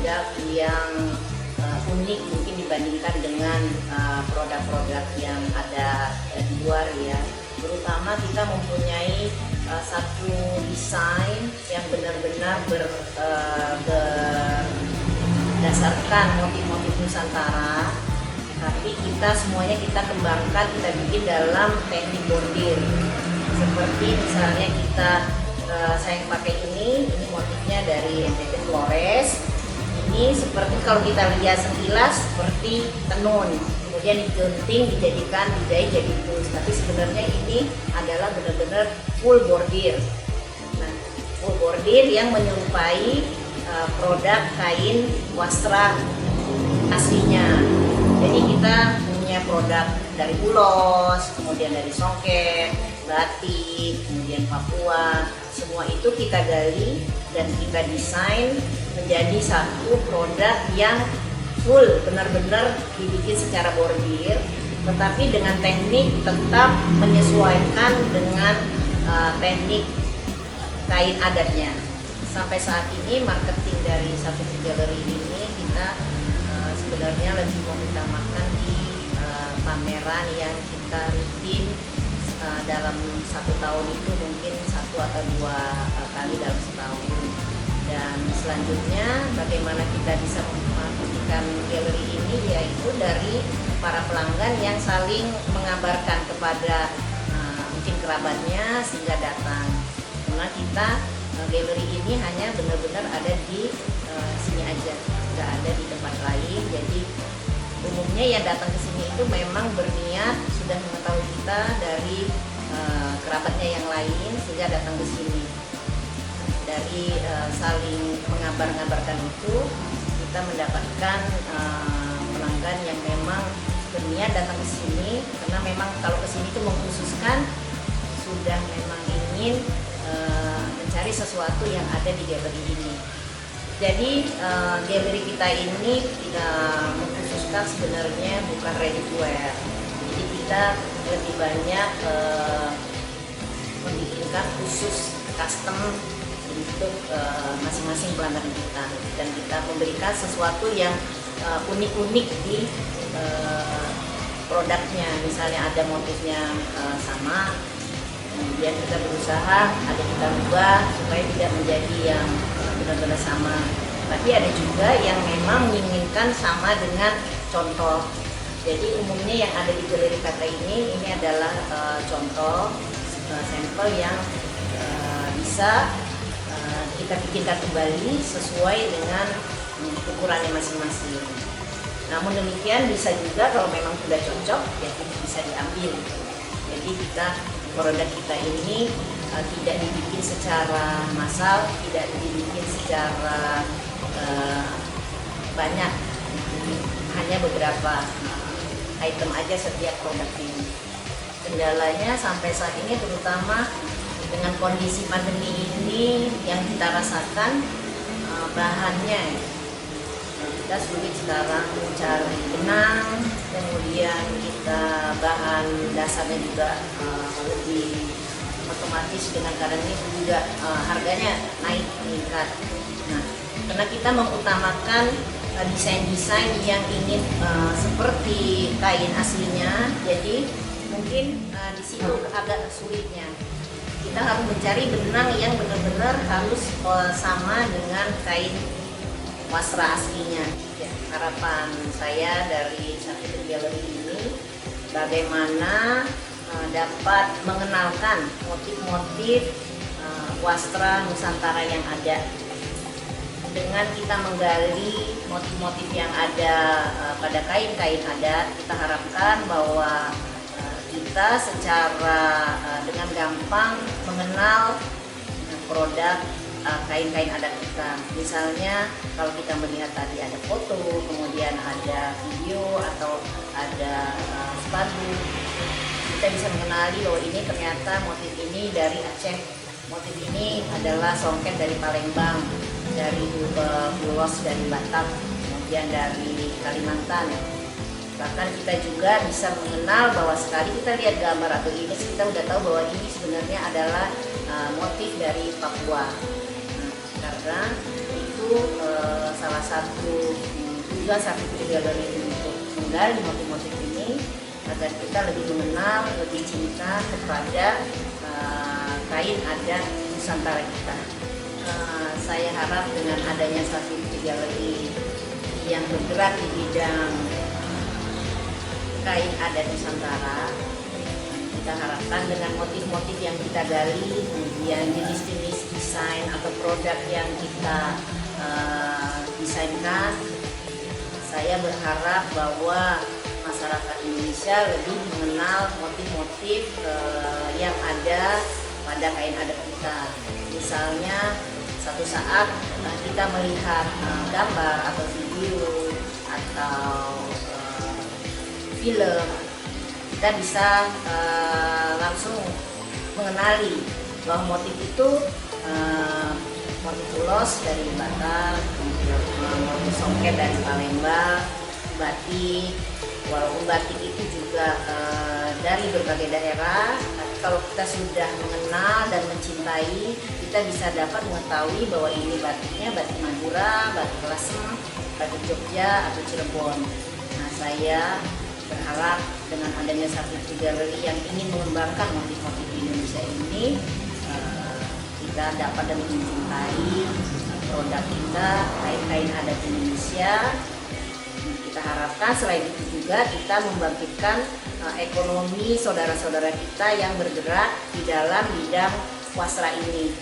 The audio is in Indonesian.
produk yang unik mungkin dibandingkan dengan produk-produk yang ada di luar ya. Terutama kita mempunyai satu desain yang benar-benar berdasarkan motif-motif Nusantara, tapi kita semuanya kita kembangkan, kita bikin dalam teknik bordir. Seperti misalnya saya pakai ini motifnya dari NTT Flores. Ini seperti kalau kita lihat sekilas seperti tenun, kemudian digunting, dijahit jadi tus, tapi sebenarnya ini adalah benar-benar full bordir. Nah, full bordir yang menyerupai produk kain wastra aslinya. Jadi kita punya produk dari ulos, kemudian dari songket, batik, kemudian Papua, semua itu kita gali dan kita desain menjadi satu produk yang full, benar-benar dibikin secara bordir, tetapi dengan teknik tetap menyesuaikan dengan teknik kain adatnya. Sampai saat ini marketing dari Sapitri Gallery ini kita sebenarnya lebih mengutamakan di pameran yang kita rutin dalam 1 tahun itu mungkin 1 atau 2 kali dalam setahun. Dan selanjutnya bagaimana kita bisa mempromosikan galeri ini, yaitu dari para pelanggan yang saling mengabarkan kepada mungkin kerabatnya sehingga datang. Karena kita galeri ini hanya benar-benar ada di sini aja, nggak ada di tempat lain. Jadi umumnya yang datang ke sini itu memang berniat sudah mengetahui kita dari kerabatnya yang lain sehingga datang ke sini. Dari saling mengabar-ngabarkan itu kita mendapatkan pelanggan yang memang berniat datang ke sini, karena memang kalau ke sini itu mengkhususkan sudah memang ingin mencari sesuatu yang ada di galeri ini. Jadi galeri kita ini tidak mengkhususkan sebenarnya bukan ready to wear. Jadi kita lebih banyak membikinkan khusus custom untuk masing-masing pelanggan kita, dan kita memberikan sesuatu yang unik-unik di produknya. Misalnya ada motifnya sama, kemudian kita berusaha kita ubah supaya tidak menjadi yang benar-benar sama. Tapi ada juga yang memang menginginkan sama dengan contoh. Jadi umumnya yang ada di galeri kata ini adalah contoh sampel yang bisa kita bikinkan kembali sesuai dengan ukurannya masing-masing. Namun demikian bisa juga kalau memang sudah cocok ya bisa diambil. Jadi produk kita ini tidak dibikin secara massal, tidak dibikin secara banyak, hanya beberapa item aja setiap produk ini. Kendalanya sampai saat ini terutama dengan kondisi pandemi ini yang kita rasakan, bahannya kita sulit sekarang mencari benang, kemudian kita bahan dasarnya juga lebih otomatis dengan keadaan ini juga harganya meningkat. Nah, karena kita mengutamakan desain-desain yang ingin seperti kain aslinya, jadi mungkin di situ agak sulitnya. Kita harus mencari benang yang benar-benar harus sama dengan kain wasra aslinya. Ya, harapan saya dari Sapitri Gallery ini bagaimana dapat mengenalkan motif-motif wastra Nusantara yang ada. Dengan kita menggali motif-motif yang ada pada kain-kain adat, kita harapkan bahwa kita secara dengan gampang mengenal produk kain-kain adat kita. Misalnya kalau kita melihat tadi ada foto, kemudian ada video atau ada spanduk, kita bisa mengenali bahwa ini ternyata motif ini dari Aceh, motif ini adalah songket dari Palembang, dari ulos dari Batak, kemudian dari Kalimantan. Bahkan kita juga bisa mengenal bahwa sekali kita lihat gambar atau image, kita udah tahu bahwa ini sebenarnya adalah motif dari Papua. Karena itu itu salah satu tujuan Sarfitri Galeri untuk menggali motif-motif ini agar kita lebih mengenal, lebih cinta kepada kain adat Nusantara kita. Saya harap dengan adanya Sarfitri Galeri yang bergerak di bidang kain adat Nusantara, kita harapkan dengan motif-motif yang kita gali, kemudian jenis-jenis desain atau produk yang kita desainkan, saya berharap bahwa masyarakat Indonesia lebih mengenal motif-motif yang ada pada kain adat kita. Misalnya satu saat kita melihat gambar atau video atau film, kita bisa langsung mengenali bahwa motif itu motif ulos dari Batak, motif songket dari Palembang, batik. Walaupun batik itu juga dari berbagai daerah, tapi kalau kita sudah mengenal dan mencintai, kita bisa dapat mengetahui bahwa ini batiknya batik Madura, batik Lasem, batik Jogja atau Cirebon. Nah, saya berharap dengan adanya Sarfitri Galeri yang ingin mengembangkan motif-motif Indonesia ini, kita dapat dan mencintai produk kita, kain-kain adat Indonesia. Kita harapkan selain itu juga kita membangkitkan ekonomi saudara-saudara kita yang bergerak di dalam bidang wasra ini.